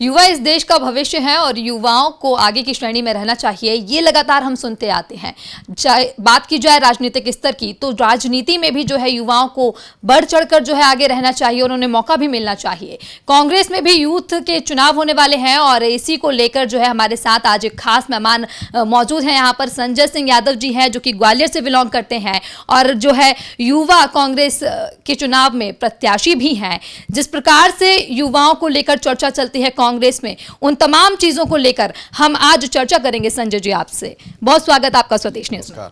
युवा इस देश का भविष्य है और युवाओं को आगे की श्रेणी में रहना चाहिए, ये लगातार हम सुनते आते हैं। चाहे बात की जाए राजनीतिक स्तर की, तो राजनीति में भी जो है युवाओं को बढ़ चढ़कर जो है आगे रहना चाहिए और उन्हें मौका भी मिलना चाहिए। कांग्रेस में भी यूथ के चुनाव होने वाले हैं और इसी को लेकर जो है हमारे साथ आज एक खास मेहमान मौजूद हैं। यहाँ पर संजय सिंह यादव जी हैं, जो कि ग्वालियर से बिलोंग करते हैं और जो है युवा कांग्रेस के चुनाव में प्रत्याशी भी हैं। जिस प्रकार से युवाओं को लेकर चर्चा चलती है कांग्रेस में, उन तमाम चीजों को लेकर हम आज चर्चा करेंगे संजय जी आपसे। बहुत स्वागत आपका स्वदेश न्यूज़ में।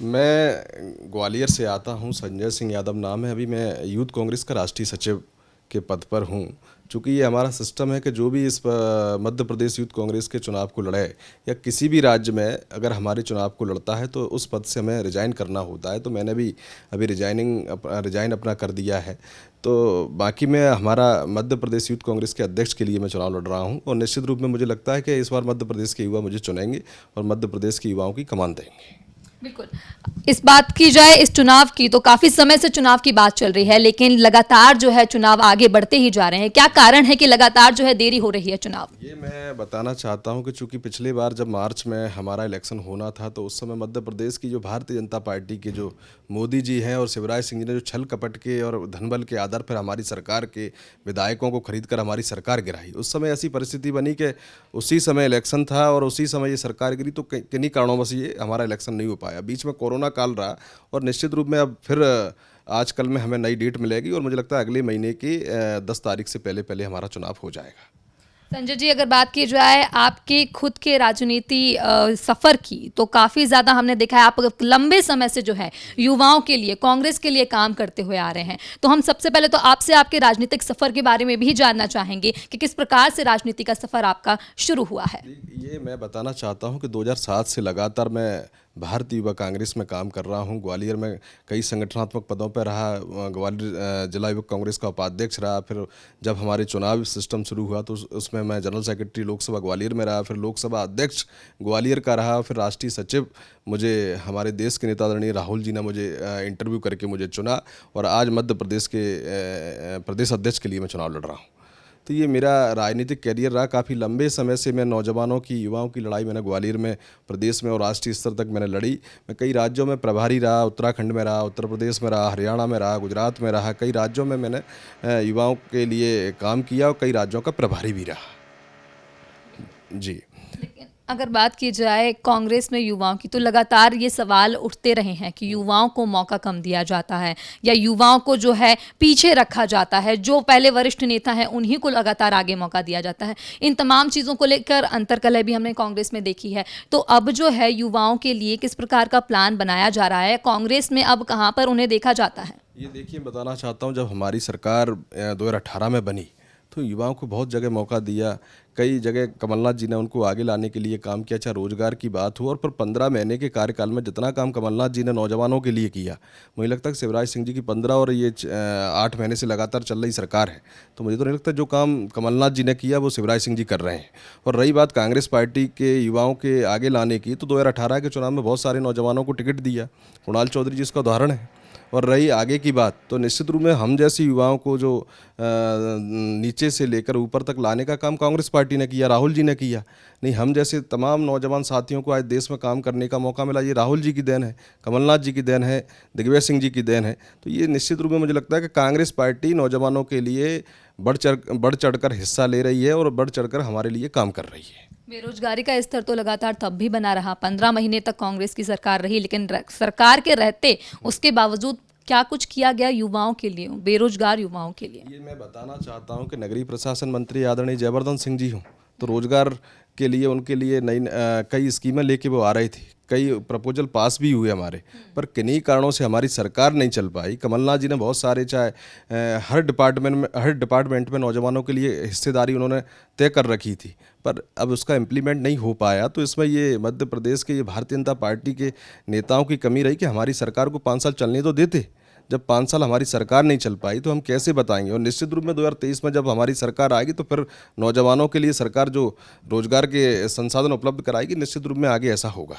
मैं ग्वालियर से आता हूं, संजय सिंह यादव नाम है। अभी मैं यूथ कांग्रेस का राष्ट्रीय सचिव के पद पर हूं। चूँकि ये हमारा सिस्टम है कि जो भी इस मध्य प्रदेश यूथ कांग्रेस के चुनाव को लड़े या किसी भी राज्य में अगर हमारे चुनाव को लड़ता है तो उस पद से हमें रिजाइन करना होता है। तो मैंने भी अभी रिजाइन अपना कर दिया है। तो बाकी मैं हमारा मध्य प्रदेश यूथ कांग्रेस के अध्यक्ष के लिए मैं चुनाव लड़ रहा हूं और निश्चित रूप में मुझे लगता है कि इस बार मध्य प्रदेश के युवा मुझे चुनेंगे और मध्य प्रदेश के युवाओं की कमान देंगे। बिल्कुल। इस बात की जाए इस चुनाव की, तो काफी समय से चुनाव की बात चल रही है, लेकिन लगातार जो है चुनाव आगे बढ़ते ही जा रहे हैं। क्या कारण है कि लगातार जो है देरी हो रही है चुनाव? ये मैं बताना चाहता हूं कि चूंकि पिछली बार जब मार्च में हमारा इलेक्शन होना था तो उस समय मध्य प्रदेश की जो भारतीय जनता पार्टी के जो मोदी जी हैं और शिवराज सिंह जी ने जो छल कपट के और धनबल के आधार पर हमारी सरकार के विधायकों को खरीद कर हमारी सरकार गिराई। उस समय ऐसी परिस्थिति बनी कि उसी समय इलेक्शन था और उसी समय ये सरकार गिरी, तो किन्हीं कारणों से ये हमारा इलेक्शन नहीं हो पाया। बीच में कोरोना काल रहा और निश्चित रूप में अब फिर आजकल में हमें नई डेट मिलेगी और मुझे लगता है अगले महीने की 10 तारीख से पहले हमारा चुनाव हो जाएगा। संजय जी, अगर बात की जाए आपके खुद के राजनीति सफ़र की, तो काफ़ी ज़्यादा हमने देखा है आप लंबे समय से जो है युवाओं के लिए, कांग्रेस के लिए काम करते हुए आ रहे हैं। तो हम सबसे पहले तो आपसे आपके राजनीतिक सफ़र के बारे में भी जानना चाहेंगे कि किस प्रकार से राजनीति का सफ़र आपका शुरू हुआ है। ये मैं बताना चाहता हूँ कि 2007 से लगातार मैं भारतीय युवा कांग्रेस में काम कर रहा हूं। ग्वालियर में कई संगठनात्मक पदों पर रहा। ग्वालियर जिला युवक कांग्रेस का उपाध्यक्ष रहा। फिर जब हमारे चुनाव सिस्टम शुरू हुआ तो उसमें मैं जनरल सेक्रेटरी लोकसभा ग्वालियर में रहा। फिर लोकसभा अध्यक्ष ग्वालियर का रहा। फिर राष्ट्रीय सचिव मुझे हमारे देश के नेता आदरणीय राहुल जी ने मुझे इंटरव्यू करके मुझे चुना और आज मध्य प्रदेश के प्रदेश अध्यक्ष के लिए मैं चुनाव लड़ रहा हूँ। तो ये मेरा राजनीतिक कैरियर रहा। काफ़ी लंबे समय से मैं नौजवानों की, युवाओं की लड़ाई मैंने ग्वालियर में, प्रदेश में और राष्ट्रीय स्तर तक मैंने लड़ी। मैं कई राज्यों में प्रभारी रहा, उत्तराखंड में रहा, उत्तर प्रदेश में रहा, हरियाणा में रहा, गुजरात में रहा। कई राज्यों में मैंने युवाओं के लिए काम किया और कई राज्यों का प्रभारी भी रहा। जी। अगर बात की जाए कांग्रेस में युवाओं की, तो लगातार ये सवाल उठते रहे हैं कि युवाओं को मौका कम दिया जाता है या युवाओं को जो है पीछे रखा जाता है। जो पहले वरिष्ठ नेता हैं उन्हीं को लगातार आगे मौका दिया जाता है। इन तमाम चीज़ों को लेकर अंतर्कलह भी हमने कांग्रेस में देखी है। तो अब जो है युवाओं के लिए किस प्रकार का प्लान बनाया जा रहा है? कांग्रेस में अब कहाँ पर उन्हें देखा जाता है? ये देखिए, बताना चाहता हूँ, जब हमारी सरकार 2018 में बनी तो युवाओं को बहुत जगह मौका दिया। कई जगह कमलनाथ जी ने उनको आगे लाने के लिए काम किया, चाहे रोजगार की बात हो। और पर 15 महीने के कार्यकाल में जितना काम कमलनाथ जी ने नौजवानों के लिए किया, मुझे लगता है शिवराज सिंह जी की 15 और ये 8 महीने से लगातार चल रही सरकार है, तो मुझे तो नहीं लगता जो काम कमलनाथ जी ने किया वो शिवराज सिंह जी कर रहे हैं। और रही बात कांग्रेस पार्टी के युवाओं के आगे लाने की, तो 2018 के चुनाव में बहुत सारे नौजवानों को टिकट दिया। कुणाल चौधरी जी इसका उदाहरण है। और रही आगे की बात, तो निश्चित रूप में हम जैसी युवाओं को जो नीचे से लेकर ऊपर तक लाने का काम कांग्रेस पार्टी ने किया, राहुल जी ने किया। नहीं, हम जैसे तमाम नौजवान साथियों को आज देश में काम करने का मौका मिला, ये राहुल जी की देन है, कमलनाथ जी की देन है, दिग्विजय सिंह जी की देन है। तो ये निश्चित रूप में मुझे लगता है कि कांग्रेस पार्टी नौजवानों के लिए बढ़ चढ़कर हिस्सा ले रही है और बढ़ चढ़कर हमारे लिए काम कर रही है। बेरोजगारी का स्तर तो लगातार तब भी बना रहा, 15 महीने तक कांग्रेस की सरकार रही, लेकिन सरकार के रहते उसके बावजूद क्या कुछ किया गया युवाओं के लिए, बेरोजगार युवाओं के लिए? ये मैं बताना चाहता हूँ कि नगरीय प्रशासन मंत्री आदरणीय जयवर्धन सिंह जी हों, तो रोजगार के लिए उनके लिए नई कई स्कीमें लेके वो आ रही थी। कई प्रपोजल पास भी हुए हमारे, पर किन्हीं कारणों से हमारी सरकार नहीं चल पाई। कमलनाथ जी ने बहुत सारे, चाहे हर डिपार्टमेंट में नौजवानों के लिए हिस्सेदारी उन्होंने तय कर रखी थी, पर अब उसका इम्प्लीमेंट नहीं हो पाया। तो इसमें ये मध्य प्रदेश के ये भारतीय जनता पार्टी के नेताओं की कमी रही कि हमारी सरकार को 5 साल चलने तो देते। जब 5 साल हमारी सरकार नहीं चल पाई तो हम कैसे बताएंगे? और निश्चित रूप में 2023 में जब हमारी सरकार आएगी तो फिर नौजवानों के लिए सरकार जो रोजगार के संसाधन उपलब्ध कराएगी, निश्चित रूप में आगे ऐसा होगा।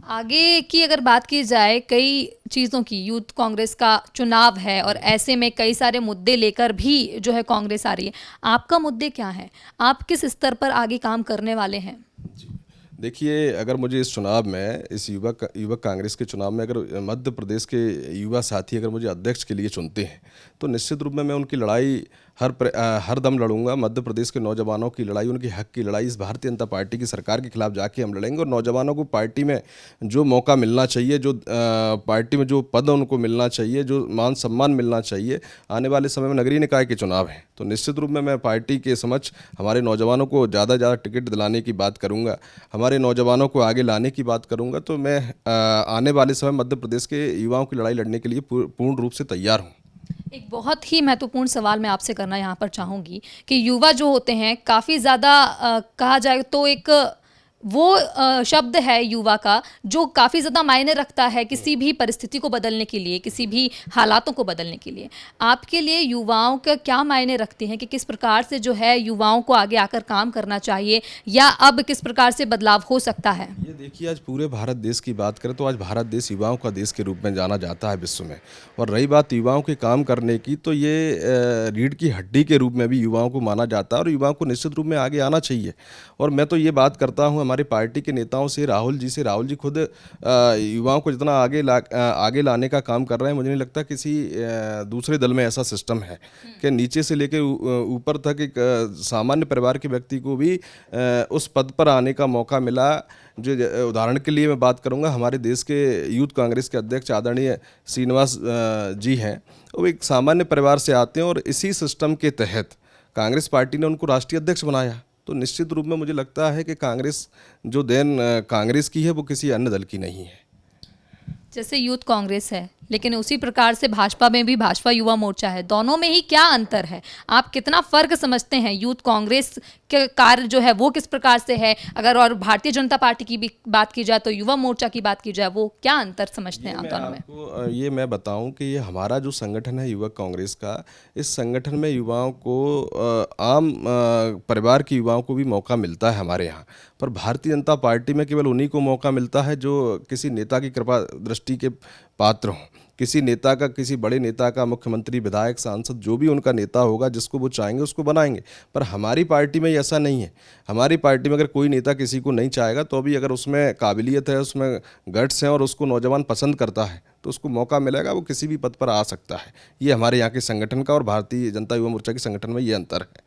आगे की अगर बात की जाए कई चीज़ों की, यूथ कांग्रेस का चुनाव है और ऐसे में कई सारे मुद्दे लेकर भी जो है कांग्रेस आ रही है। आपका मुद्दे क्या है? आप किस स्तर पर आगे काम करने वाले हैं? जी। देखिए, अगर मुझे इस चुनाव में, इस युवक कांग्रेस के चुनाव में अगर मध्य प्रदेश के युवा साथी अगर मुझे अध्यक्ष के लिए चुनते हैं, तो निश्चित रूप में मैं उनकी लड़ाई हर दम लड़ूंगा। मध्य प्रदेश के नौजवानों की लड़ाई, उनके हक की लड़ाई इस भारतीय जनता पार्टी की सरकार के खिलाफ जाके हम लड़ेंगे, और नौजवानों को पार्टी में जो मौका मिलना चाहिए, जो पार्टी में जो पद उनको मिलना चाहिए, जो मान सम्मान मिलना चाहिए, आने वाले समय में नगरीय निकाय के चुनाव हैं, तो निश्चित रूप में मैं पार्टी के समक्ष हमारे नौजवानों को ज़्यादा से ज़्यादा टिकट दिलाने की बात करूंगा, हमारे नौजवानों को आगे लाने की बात करूंगा। तो मैं आने वाले समय मध्य प्रदेश के युवाओं की लड़ाई लड़ने के लिए पूर्ण रूप से तैयार हूँ। एक बहुत ही महत्वपूर्ण सवाल मैं आपसे करना यहाँ पर चाहूँगी कि युवा जो होते हैं काफ़ी ज़्यादा कहा जाए तो एक वो शब्द है युवा का जो काफ़ी ज़्यादा मायने रखता है किसी भी परिस्थिति को बदलने के लिए, किसी भी हालातों को बदलने के लिए। आपके लिए युवाओं का क्या मायने रखते हैं कि किस प्रकार से जो है युवाओं को आगे आकर काम करना चाहिए, या अब किस प्रकार से बदलाव हो सकता है? ये देखिए, आज पूरे भारत देश की बात करें तो आज भारत देश युवाओं का देश के रूप में जाना जाता है विश्व में। और रही बात युवाओं के काम करने की, तो ये रीढ़ की हड्डी के रूप में भी युवाओं को माना जाता है, और युवाओं को निश्चित रूप में आगे आना चाहिए। और मैं तो ये बात करता हूँ हमारी पार्टी के नेताओं से, राहुल जी से, राहुल जी खुद युवाओं को जितना आगे लाने का काम कर रहे हैं, मुझे नहीं लगता किसी दूसरे दल में ऐसा सिस्टम है कि नीचे से लेकर ऊपर तक एक सामान्य परिवार के व्यक्ति को भी उस पद पर आने का मौका मिला। जो उदाहरण के लिए मैं बात करूंगा, हमारे देश के यूथ कांग्रेस के अध्यक्ष आदरणीय श्रीनिवास जी हैं, वो एक सामान्य परिवार से आते हैं, और इसी सिस्टम के तहत कांग्रेस पार्टी ने उनको राष्ट्रीय अध्यक्ष बनाया। तो निश्चित रूप में मुझे लगता है कि कांग्रेस जो देन कांग्रेस की है वो किसी अन्य दल की नहीं है। जैसे यूथ कांग्रेस है, लेकिन उसी प्रकार से भाजपा में भी भाजपा युवा मोर्चा है, दोनों में ही क्या अंतर है? आप कितना फर्क समझते हैं? यूथ कांग्रेस के कार्य जो है वो किस प्रकार से है, अगर और भारतीय जनता पार्टी की भी बात की जाए तो युवा मोर्चा की बात की जाए, वो क्या अंतर समझते हैं आप दोनों में? आपको ये मैं बताऊं कि ये हमारा जो संगठन है युवक कांग्रेस का, इस संगठन में युवाओं को आम परिवार के युवाओं को भी मौका मिलता है हमारे यहाँ। पर भारतीय जनता पार्टी में केवल उन्हीं को मौका मिलता है जो किसी नेता की कृपा दृष्टि के पात्र हों, किसी नेता का, किसी बड़े नेता का, मुख्यमंत्री, विधायक, सांसद, जो भी उनका नेता होगा, जिसको वो चाहेंगे उसको बनाएंगे। पर हमारी पार्टी में ऐसा नहीं है। हमारी पार्टी में अगर कोई नेता किसी को नहीं चाहेगा, तो भी अगर उसमें काबिलियत है, उसमें गट्स हैं और उसको नौजवान पसंद करता है, तो उसको मौका मिलेगा, वो किसी भी पद पर आ सकता है। ये हमारे यहाँ के संगठन का और भारतीय जनता युवा मोर्चा के संगठन में ये अंतर है।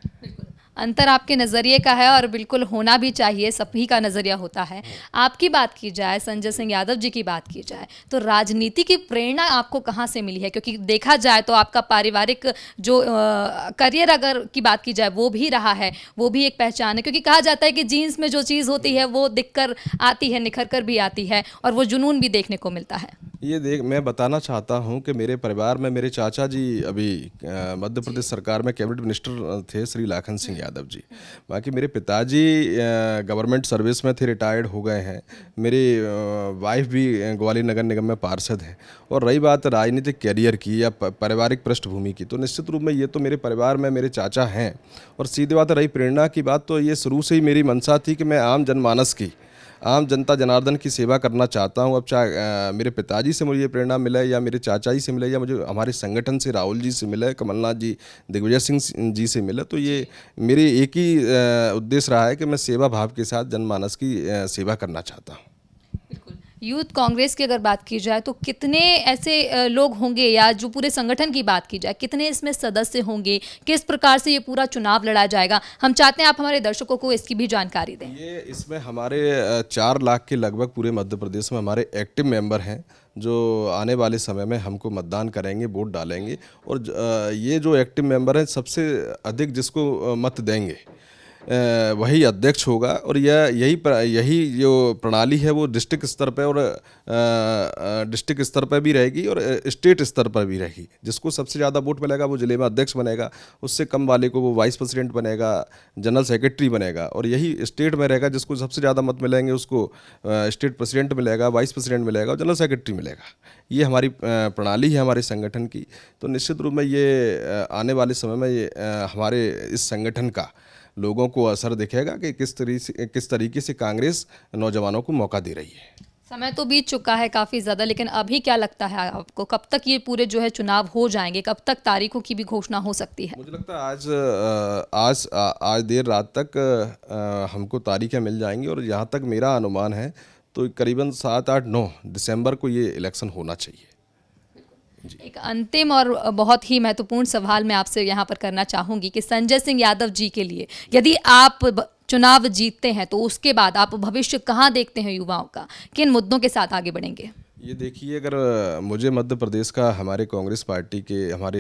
बिल्कुल, अंतर आपके नज़रिए का है और बिल्कुल होना भी चाहिए, सभी का नज़रिया होता है। आपकी बात की जाए, संजय सिंह यादव जी की बात की जाए, तो राजनीति की प्रेरणा आपको कहाँ से मिली है? क्योंकि देखा जाए तो आपका पारिवारिक जो करियर अगर की बात की जाए वो भी रहा है, वो भी एक पहचान है, क्योंकि कहा जाता है कि जीन्स में जो चीज़ होती है वो दिख कर आती है, निखर कर भी आती है, और वो जुनून भी देखने को मिलता है। मैं बताना चाहता हूं कि मेरे परिवार में मेरे चाचा जी अभी मध्य प्रदेश सरकार में कैबिनेट मिनिस्टर थे, श्री लाखन सिंह यादव जी। बाकी मेरे पिताजी गवर्नमेंट सर्विस में थे, रिटायर्ड हो गए हैं। मेरी वाइफ भी ग्वालियर नगर निगम में पार्षद हैं। और रही बात राजनीतिक कैरियर की या पारिवारिक पृष्ठभूमि की, तो निश्चित रूप में ये तो मेरे परिवार में मेरे चाचा हैं। और सीधी बात रही प्रेरणा की बात, तो ये शुरू से ही मेरी मंशा थी कि मैं आम जनमानस की, आम जनता जनार्दन की सेवा करना चाहता हूं। अब चाहे मेरे पिताजी से मुझे ये प्रेरणा मिले, या मेरे चाचा जी से मिले, या मुझे हमारे संगठन से राहुल जी से मिले, कमलनाथ जी, दिग्विजय सिंह जी से मिले, तो ये मेरे एक ही उद्देश्य रहा है कि मैं सेवा भाव के साथ जनमानस की सेवा करना चाहता हूँ। बिल्कुल। यूथ कांग्रेस की अगर बात की जाए तो कितने ऐसे लोग होंगे, या जो पूरे संगठन की बात की जाए कितने इसमें सदस्य होंगे, किस प्रकार से ये पूरा चुनाव लड़ा जाएगा? हम चाहते हैं आप हमारे दर्शकों को इसकी भी जानकारी दें। ये इसमें हमारे 4 लाख के लगभग पूरे मध्य प्रदेश में हमारे एक्टिव मेंबर हैं, जो आने वाले समय में हमको मतदान करेंगे, वोट डालेंगे। और ये जो एक्टिव मेंबर हैं, सबसे अधिक जिसको मत देंगे वही अध्यक्ष होगा। और यही जो प्रणाली है वो डिस्ट्रिक्ट स्तर पर, और डिस्ट्रिक्ट स्तर पर भी रहेगी और स्टेट स्तर पर भी रहेगी। जिसको सबसे ज़्यादा वोट मिलेगा वो जिले में अध्यक्ष बनेगा, उससे कम वाले को वो वाइस प्रेसिडेंट बनेगा, जनरल सेक्रेटरी बनेगा। और यही स्टेट में रहेगा, जिसको सबसे ज़्यादा मत मिलेंगे उसको स्टेट प्रेसिडेंट मिलेगा, वाइस प्रेसिडेंट मिलेगा और जनरल सेक्रेटरी मिलेगा। ये हमारी प्रणाली है हमारे संगठन की। तो निश्चित रूप में ये आने वाले समय में ये हमारे इस संगठन का लोगों को असर दिखेगा कि किस तरीके से कांग्रेस नौजवानों को मौका दे रही है। समय तो बीत चुका है काफ़ी ज़्यादा, लेकिन अभी क्या लगता है आपको, कब तक ये पूरे जो है चुनाव हो जाएंगे, कब तक तारीखों की भी घोषणा हो सकती है? मुझे लगता है आज देर रात तक हमको तारीखें मिल जाएंगी, और जहाँ तक मेरा अनुमान है तो करीबन 7, 8, 9 दिसंबर को ये इलेक्शन होना चाहिए। एक अंतिम और बहुत ही महत्वपूर्ण सवाल मैं आपसे यहाँ पर करना चाहूँगी कि संजय सिंह यादव जी के लिए यदि आप चुनाव जीतते हैं तो उसके बाद आप भविष्य कहाँ देखते हैं युवाओं का, किन मुद्दों के साथ आगे बढ़ेंगे? ये देखिए, अगर मुझे मध्य प्रदेश का हमारे कांग्रेस पार्टी के हमारे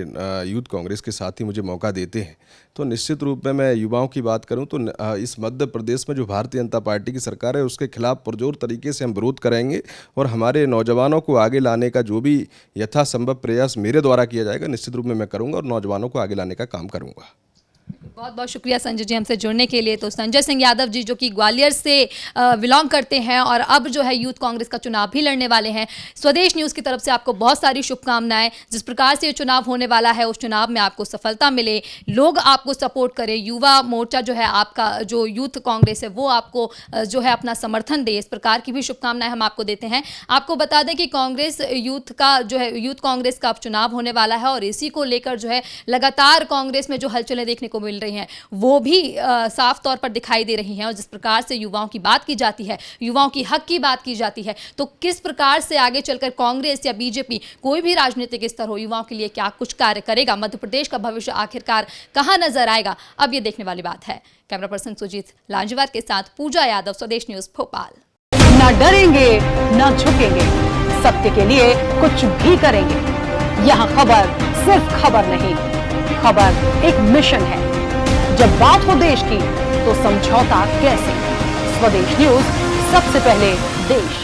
यूथ कांग्रेस के साथी मुझे मौका देते हैं तो निश्चित रूप में मैं युवाओं की बात करूं तो इस मध्य प्रदेश में जो भारतीय जनता पार्टी की सरकार है उसके खिलाफ पुरजोर तरीके से हम विरोध करेंगे, और हमारे नौजवानों को आगे लाने का जो भी यथासंभव प्रयास मेरे द्वारा किया जाएगा निश्चित रूप में मैं करूँगा, और नौजवानों को आगे लाने का काम करूँगा। बहुत बहुत शुक्रिया संजय जी हमसे जुड़ने के लिए। तो संजय सिंह यादव जी जो कि ग्वालियर से बिलोंग करते हैं और अब जो है यूथ कांग्रेस का चुनाव भी लड़ने वाले हैं। स्वदेश न्यूज़ की तरफ से आपको बहुत सारी शुभकामनाएं। जिस प्रकार से ये चुनाव होने वाला है उस चुनाव में आपको सफलता मिले, लोग आपको सपोर्ट करें, युवा मोर्चा जो है आपका, जो यूथ कांग्रेस है वो आपको जो है अपना समर्थन दे, इस प्रकार की भी शुभकामनाएं हम आपको देते हैं। आपको बता दें कि कांग्रेस यूथ का जो है यूथ कांग्रेस का अब चुनाव होने वाला है और इसी को लेकर जो है लगातार कांग्रेस में जो हलचलें देखने को मिल रही हैं वो भी साफ तौर पर दिखाई दे रही हैं। और जिस प्रकार से युवाओं की बात की जाती है, युवाओं की हक की बात की जाती है, तो किस प्रकार से आगे चलकर कांग्रेस या बीजेपी, कोई भी राजनीतिक स्तर हो, युवाओं के लिए क्या कुछ कार्य करेगा, मध्य प्रदेश का भविष्य आखिरकार कहां नजर आएगा, अब ये देखने वाली बात है। कैमरा पर्सन सुजीत लांजवार के साथ पूजा यादव, स्वदेश न्यूज भोपाल। ना डरेंगे ना झुकेंगे, सत्य के लिए कुछ भी करेंगे। यहाँ खबर सिर्फ खबर नहीं, खबर एक मिशन है। जब बात हो देश की तो समझौता कैसे? स्वदेश न्यूज, सबसे पहले देश।